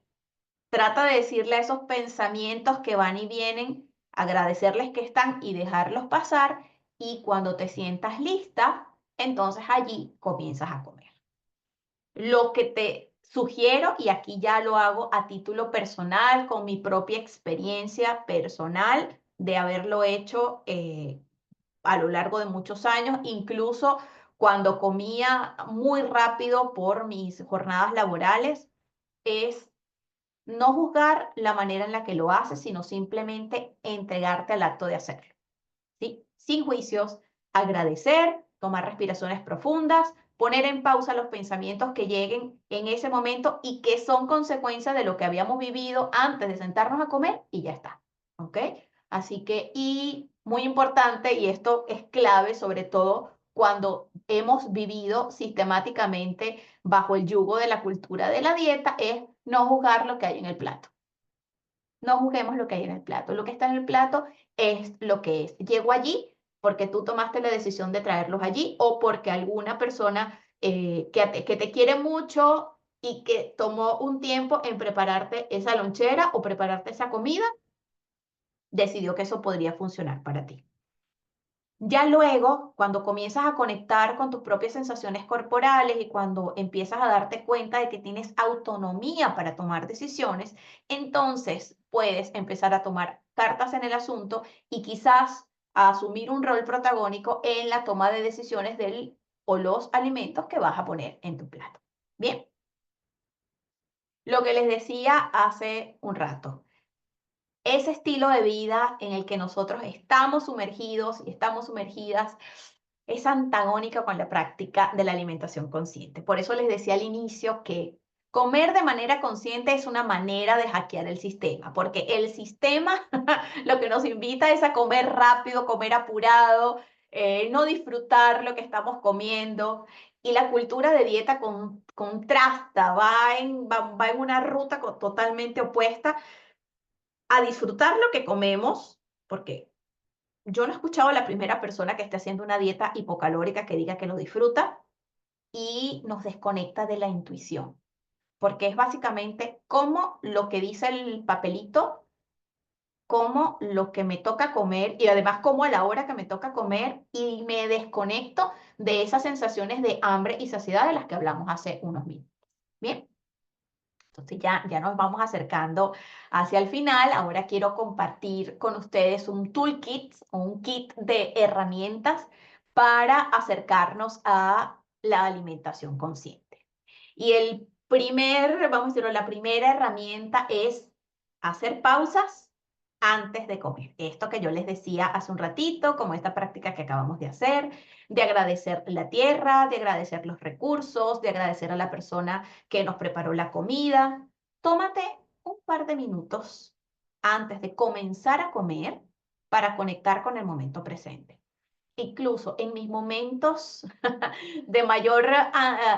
trata de decirle a esos pensamientos que van y vienen, agradecerles que están y dejarlos pasar, y cuando te sientas lista, entonces allí comienzas a comer. Lo que te sugiero, y aquí ya lo hago a título personal, con mi propia experiencia personal de haberlo hecho a lo largo de muchos años, incluso cuando comía muy rápido por mis jornadas laborales, es no juzgar la manera en la que lo haces, sino simplemente entregarte al acto de hacerlo, ¿sí? Sin juicios, agradecer, tomar respiraciones profundas, poner en pausa los pensamientos que lleguen en ese momento y que son consecuencia de lo que habíamos vivido antes de sentarnos a comer, y ya está, ¿ok? Así que, y muy importante, y esto es clave, sobre todo cuando hemos vivido sistemáticamente bajo el yugo de la cultura de la dieta, es no juzgar lo que hay en el plato. No juzguemos lo que hay en el plato. Lo que está en el plato es lo que es. Llego allí porque tú tomaste la decisión de traerlos allí, o porque alguna persona que te quiere mucho y que tomó un tiempo en prepararte esa lonchera o prepararte esa comida, decidió que eso podría funcionar para ti. Ya luego, cuando comienzas a conectar con tus propias sensaciones corporales y cuando empiezas a darte cuenta de que tienes autonomía para tomar decisiones, entonces puedes empezar a tomar cartas en el asunto y quizás a asumir un rol protagónico en la toma de decisiones del o los alimentos que vas a poner en tu plato. Bien, lo que les decía hace un rato, ese estilo de vida en el que nosotros estamos sumergidos y estamos sumergidas es antagónica con la práctica de la alimentación consciente. Por eso les decía al inicio que comer de manera consciente es una manera de hackear el sistema, porque el sistema lo que nos invita es a comer rápido, comer apurado, no disfrutar lo que estamos comiendo. Y la cultura de dieta contrasta, va en una ruta totalmente opuesta a disfrutar lo que comemos, porque yo no he escuchado a la primera persona que esté haciendo una dieta hipocalórica que diga que lo disfruta, y nos desconecta de la intuición, porque es básicamente como lo que dice el papelito, como lo que me toca comer y además como a la hora que me toca comer, y me desconecto de esas sensaciones de hambre y saciedad de las que hablamos hace unos minutos. Bien. Entonces ya nos vamos acercando hacia el final. Ahora quiero compartir con ustedes un toolkit o un kit de herramientas para acercarnos a la alimentación consciente. Y vamos a decirlo, la primera herramienta es hacer pausas antes de comer. Esto que yo les decía hace un ratito, como esta práctica que acabamos de hacer, de agradecer la tierra, de agradecer los recursos, de agradecer a la persona que nos preparó la comida. Tómate un par de minutos antes de comenzar a comer para conectar con el momento presente. Incluso en mis momentos de mayor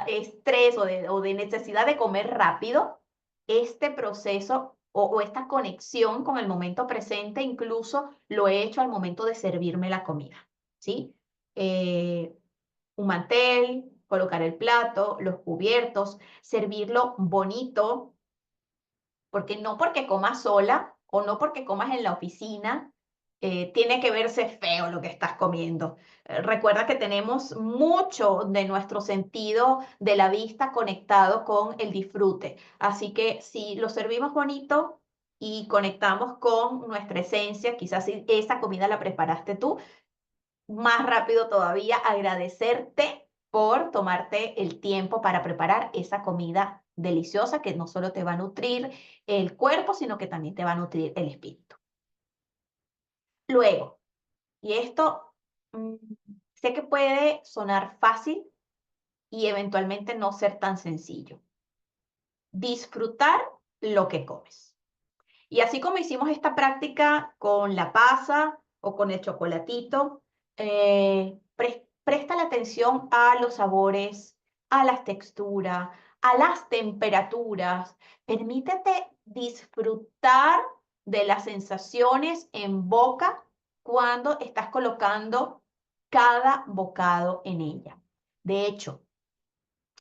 estrés o de necesidad de comer rápido, este proceso o esta conexión con el momento presente incluso lo he hecho al momento de servirme la comida, ¿sí? Eh, un mantel, colocar el plato, los cubiertos, servirlo bonito, porque no porque comas sola o no porque comas en la oficina, tiene que verse feo lo que estás comiendo. Recuerda que tenemos mucho de nuestro sentido de la vista conectado con el disfrute. Así que si lo servimos bonito y conectamos con nuestra esencia, quizás si esa comida la preparaste tú, más rápido todavía agradecerte por tomarte el tiempo para preparar esa comida deliciosa que no solo te va a nutrir el cuerpo, sino que también te va a nutrir el espíritu. Luego, y esto mm, sé que puede sonar fácil y eventualmente no ser tan sencillo. Disfrutar lo que comes. Y así como hicimos esta práctica con la pasa o con el chocolatito, presta la atención a los sabores, a las texturas, a las temperaturas. Permítete disfrutar de las sensaciones en boca cuando estás colocando cada bocado en ella. De hecho,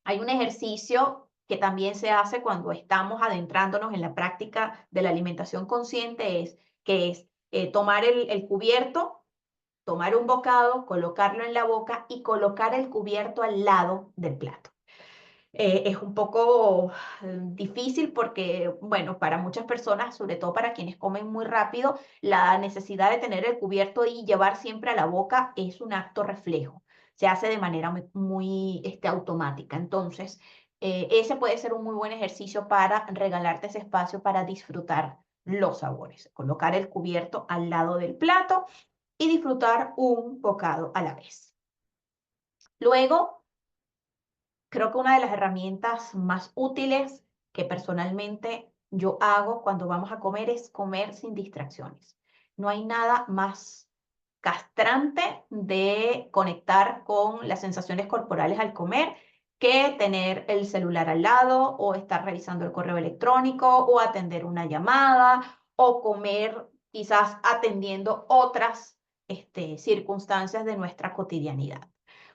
hay un ejercicio que también se hace cuando estamos adentrándonos en la práctica de la alimentación consciente, que es tomar el cubierto, tomar un bocado, colocarlo en la boca y colocar el cubierto al lado del plato. Es un poco difícil porque, bueno, para muchas personas, sobre todo para quienes comen muy rápido, la necesidad de tener el cubierto y llevar siempre a la boca es un acto reflejo. Se hace de manera muy automática. Entonces, ese puede ser un muy buen ejercicio para regalarte ese espacio para disfrutar los sabores. Colocar el cubierto al lado del plato y disfrutar un bocado a la vez. Luego, creo que una de las herramientas más útiles que personalmente yo hago cuando vamos a comer es comer sin distracciones. No hay nada más castrante de conectar con las sensaciones corporales al comer que tener el celular al lado o estar revisando el correo electrónico o atender una llamada o comer quizás atendiendo otras circunstancias de nuestra cotidianidad.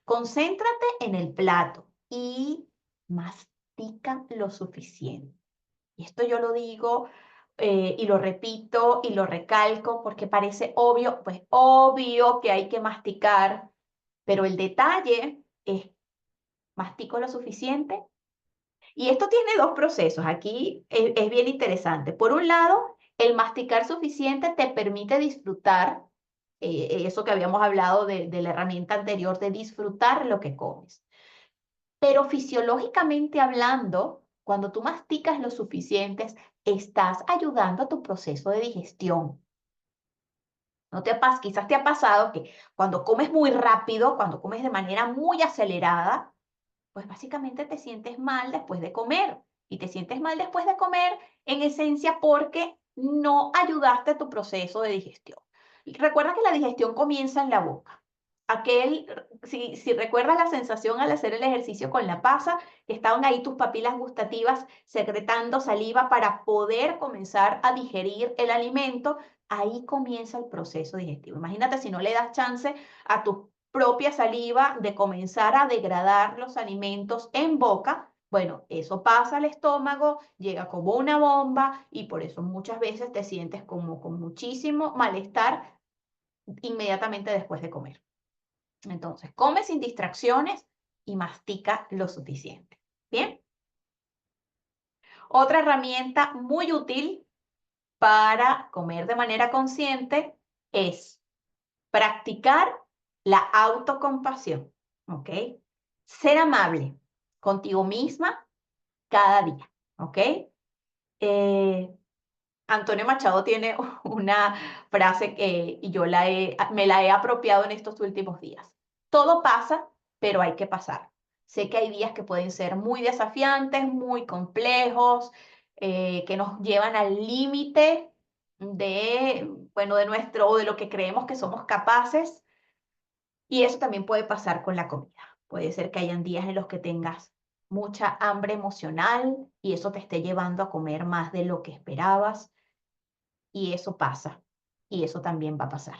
Concéntrate en el plato y mastica lo suficiente. Y esto yo lo digo y lo repito y lo recalco porque parece obvio, pues obvio que hay que masticar, pero el detalle es, ¿mastico lo suficiente? Y esto tiene dos procesos. Aquí es bien interesante. Por un lado, el masticar suficiente te permite disfrutar, eso que habíamos hablado de la herramienta anterior, de disfrutar lo que comes. Pero fisiológicamente hablando, cuando tú masticas lo suficiente, estás ayudando a tu proceso de digestión. ¿No te pasa? Quizás te ha pasado que cuando comes muy rápido, cuando comes de manera muy acelerada, pues básicamente te sientes mal después de comer. Y te sientes mal después de comer en esencia porque no ayudaste a tu proceso de digestión. Y recuerda que la digestión comienza en la boca. Si recuerdas la sensación al hacer el ejercicio con la pasa, que estaban ahí tus papilas gustativas secretando saliva para poder comenzar a digerir el alimento, ahí comienza el proceso digestivo. Imagínate si no le das chance a tu propia saliva de comenzar a degradar los alimentos en boca, bueno, eso pasa al estómago, llega como una bomba y por eso muchas veces te sientes como con muchísimo malestar inmediatamente después de comer. Entonces, come sin distracciones y mastica lo suficiente. Bien. Otra herramienta muy útil para comer de manera consciente es practicar la autocompasión, ¿ok? Ser amable contigo misma cada día, ¿ok? Eh, Antonio Machado tiene una frase que yo me la he apropiado en estos últimos días. Todo pasa, pero hay que pasar. Sé que hay días que pueden ser muy desafiantes, muy complejos, que nos llevan al límite bueno, de lo que creemos que somos capaces. Y eso también puede pasar con la comida. Puede ser que hayan días en los que tengas mucha hambre emocional y eso te esté llevando a comer más de lo que esperabas y eso pasa y eso también va a pasar.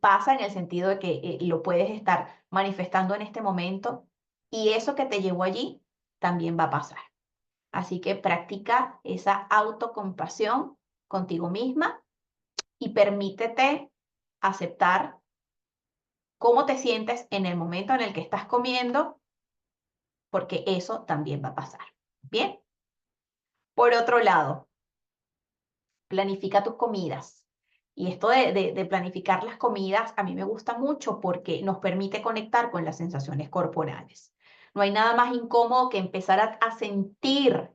Pasa en el sentido de que lo puedes estar manifestando en este momento y eso que te llevó allí también va a pasar. Así que practica esa autocompasión contigo misma y permítete aceptar cómo te sientes en el momento en el que estás comiendo, porque eso también va a pasar. Bien. Por otro lado, planifica tus comidas. Y esto de planificar las comidas a mí me gusta mucho porque nos permite conectar con las sensaciones corporales. No hay nada más incómodo que empezar a sentir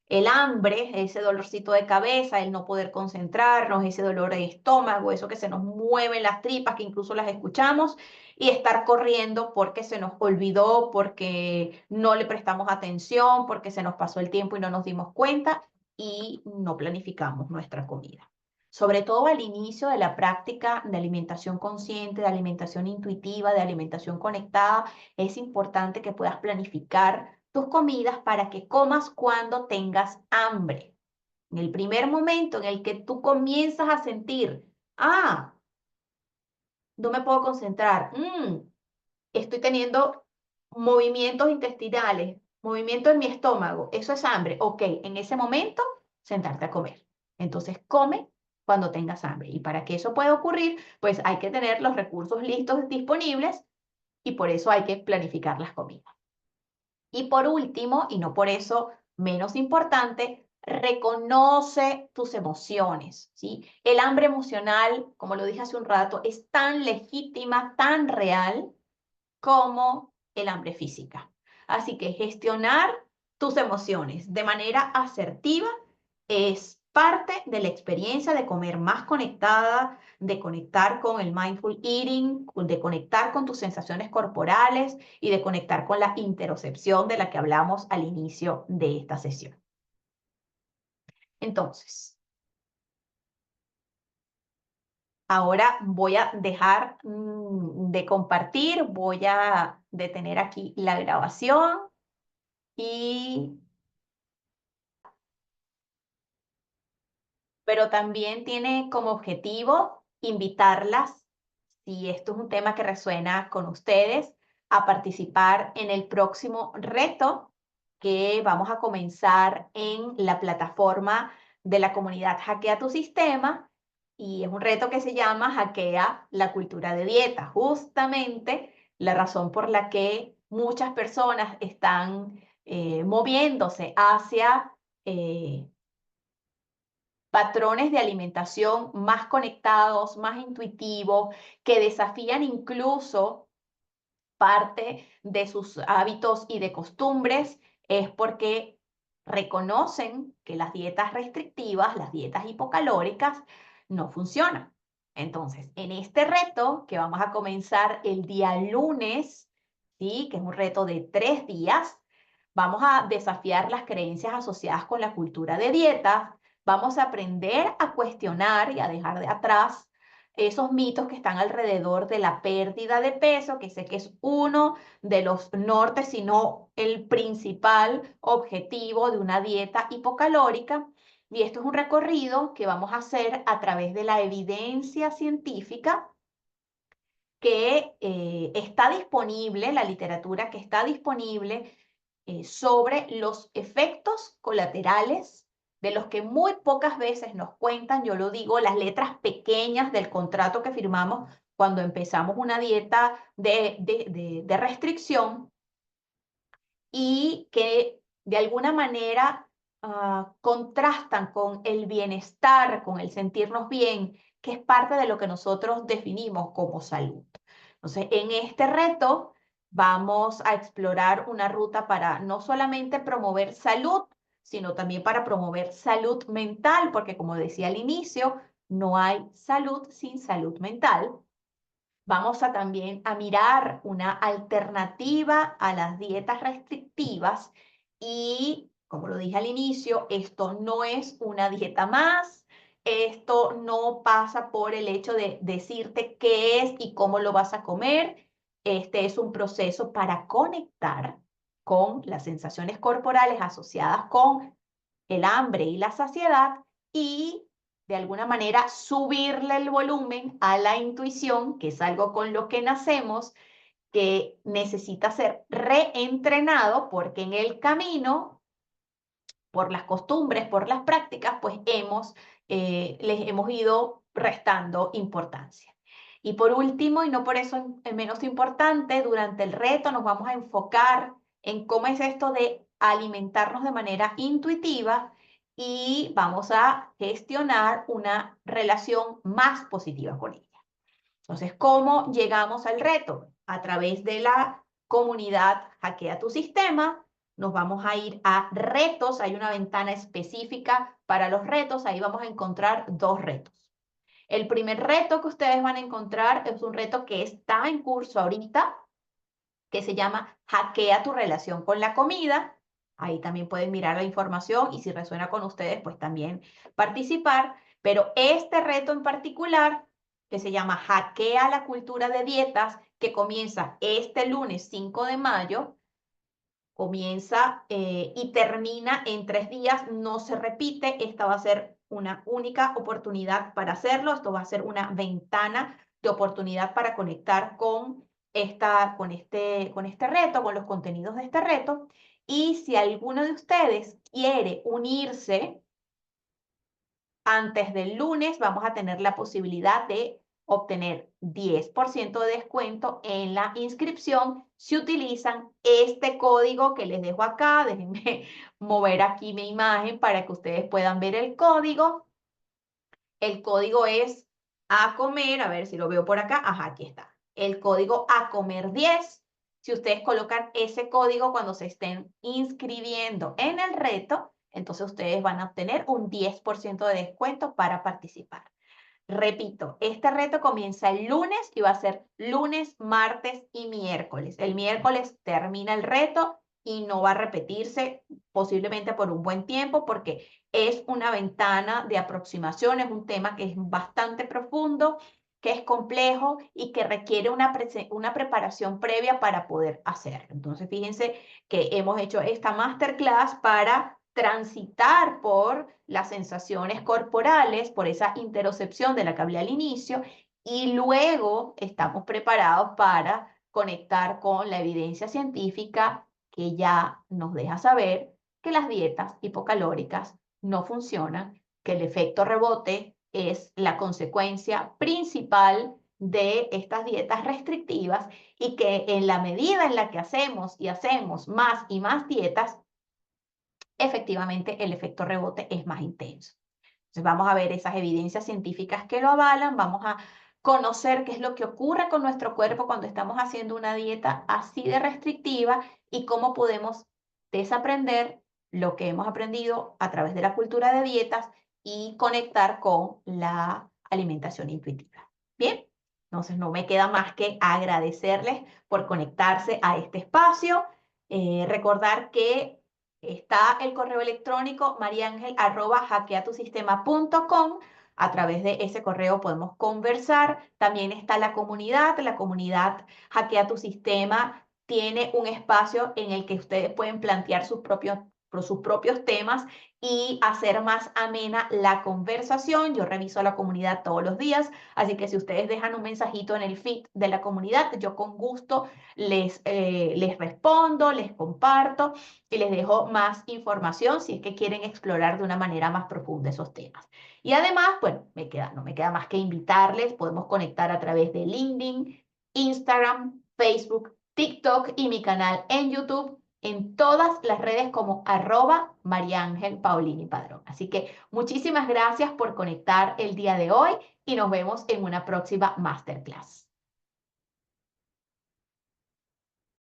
el hambre, ese dolorcito de cabeza, el no poder concentrarnos, ese dolor de estómago, eso que se nos mueven las tripas, que incluso las escuchamos, y estar corriendo porque se nos olvidó, porque no le prestamos atención, porque se nos pasó el tiempo y no nos dimos cuenta y no planificamos nuestra comida. Sobre todo al inicio de la práctica de alimentación consciente, de alimentación intuitiva, de alimentación conectada, es importante que puedas planificar tus comidas para que comas cuando tengas hambre. En el primer momento en el que tú comienzas a sentir, no me puedo concentrar, estoy teniendo movimientos intestinales, movimiento en mi estómago, eso es hambre. Ok, en ese momento, sentarte a comer. Entonces, come cuando tengas hambre. Y para que eso pueda ocurrir, pues hay que tener los recursos listos disponibles y por eso hay que planificar las comidas. Y por último, y no por eso menos importante, reconoce tus emociones, ¿sí? El hambre emocional, como lo dije hace un rato, es tan legítima, tan real como el hambre física. Así que gestionar tus emociones de manera asertiva es parte de la experiencia de comer más conectada, de conectar con el mindful eating, de conectar con tus sensaciones corporales y de conectar con la interocepción de la que hablamos al inicio de esta sesión. Entonces, ahora voy a dejar de compartir, voy a detener aquí la grabación y pero también tiene como objetivo invitarlas, si esto es un tema que resuena con ustedes, a participar en el próximo reto que vamos a comenzar en la plataforma de la comunidad Hackea tu Sistema. Y es un reto que se llama Hackea la cultura de dieta. Justamente la razón por la que muchas personas están moviéndose hacia patrones de alimentación más conectados, más intuitivos, que desafían incluso parte de sus hábitos y de costumbres, es porque reconocen que las dietas restrictivas, las dietas hipocalóricas, no funcionan. Entonces, en este reto que vamos a comenzar el día lunes, ¿sí? Que es un reto de 3 días, vamos a desafiar las creencias asociadas con la cultura de dieta, vamos a aprender a cuestionar y a dejar de atrás esos mitos que están alrededor de la pérdida de peso, que sé que es uno de los nortes, sino el principal objetivo de una dieta hipocalórica. Y esto es un recorrido que vamos a hacer a través de la evidencia científica que está disponible, la literatura que está disponible sobre los efectos colaterales de los que muy pocas veces nos cuentan, yo lo digo, las letras pequeñas del contrato que firmamos cuando empezamos una dieta de restricción y que de alguna manera contrastan con el bienestar, con el sentirnos bien, que es parte de lo que nosotros definimos como salud. Entonces, en este reto vamos a explorar una ruta para no solamente promover salud, sino también para promover salud mental, porque como decía al inicio, no hay salud sin salud mental. Vamos a también a mirar una alternativa a las dietas restrictivas y, como lo dije al inicio, esto no es una dieta más, esto no pasa por el hecho de decirte qué es y cómo lo vas a comer. Este es un proceso para conectar con las sensaciones corporales asociadas con el hambre y la saciedad y de alguna manera subirle el volumen a la intuición, que es algo con lo que nacemos, que necesita ser reentrenado porque en el camino, por las costumbres, por las prácticas, pues les hemos ido restando importancia. Y por último, y no por eso menos importante, durante el reto nos vamos a enfocar en cómo es esto de alimentarnos de manera intuitiva y vamos a gestionar una relación más positiva con ella. Entonces, ¿cómo llegamos al reto? A través de la comunidad Hackea tu Sistema. Nos vamos a ir a retos. Hay una ventana específica para los retos. Ahí vamos a encontrar 2 retos. El primer reto que ustedes van a encontrar es un reto que está en curso ahorita, que se llama Hackea tu relación con la comida. Ahí también pueden mirar la información y si resuena con ustedes, pues también participar. Pero este reto en particular, que se llama Hackea la cultura de dietas, que comienza este lunes 5 de mayo, comienza y termina en 3 días, no se repite, esta va a ser una única oportunidad para hacerlo, esto va a ser una ventana de oportunidad para conectar con, con este reto, con los contenidos de este reto, y si alguno de ustedes quiere unirse, antes del lunes vamos a tener la posibilidad de obtener 10% de descuento en la inscripción si utilizan este código que les dejo acá. Déjenme mover aquí mi imagen para que ustedes puedan ver el código. El código es a comer, a ver si lo veo por acá. Ajá, aquí está. El código a comer 10. Si ustedes colocan ese código cuando se estén inscribiendo en el reto, entonces ustedes van a obtener un 10% de descuento para participar. Repito, este reto comienza el lunes y va a ser lunes, martes y miércoles. El miércoles termina el reto y no va a repetirse posiblemente por un buen tiempo porque es una ventana de aproximación, es un tema que es bastante profundo, que es complejo y que requiere una preparación previa para poder hacerlo. Entonces, fíjense que hemos hecho esta masterclass para transitar por las sensaciones corporales, por esa interocepción de la que hablé al inicio, y luego estamos preparados para conectar con la evidencia científica que ya nos deja saber que las dietas hipocalóricas no funcionan, que el efecto rebote es la consecuencia principal de estas dietas restrictivas y que en la medida en la que hacemos y hacemos más y más dietas, efectivamente el efecto rebote es más intenso. Entonces vamos a ver esas evidencias científicas que lo avalan, vamos a conocer qué es lo que ocurre con nuestro cuerpo cuando estamos haciendo una dieta así de restrictiva y cómo podemos desaprender lo que hemos aprendido a través de la cultura de dietas y conectar con la alimentación intuitiva. Bien, entonces no me queda más que agradecerles por conectarse a este espacio, recordar que está el correo electrónico mariangel@hackeatusistema.com. A través de ese correo podemos conversar. También está la comunidad Hackea tu Sistema. Tiene un espacio en el que ustedes pueden plantear sus propios temas y hacer más amena la conversación. Yo reviso la comunidad todos los días, así que si ustedes dejan un mensajito en el feed de la comunidad, yo con gusto les respondo, les comparto y les dejo más información si es que quieren explorar de una manera más profunda esos temas. Y además, bueno, no me queda más que invitarles, podemos conectar a través de LinkedIn, Instagram, Facebook, TikTok y mi canal en YouTube, en todas las redes como @mariangelpaulini-padrón. Así que muchísimas gracias por conectar el día de hoy y nos vemos en una próxima masterclass.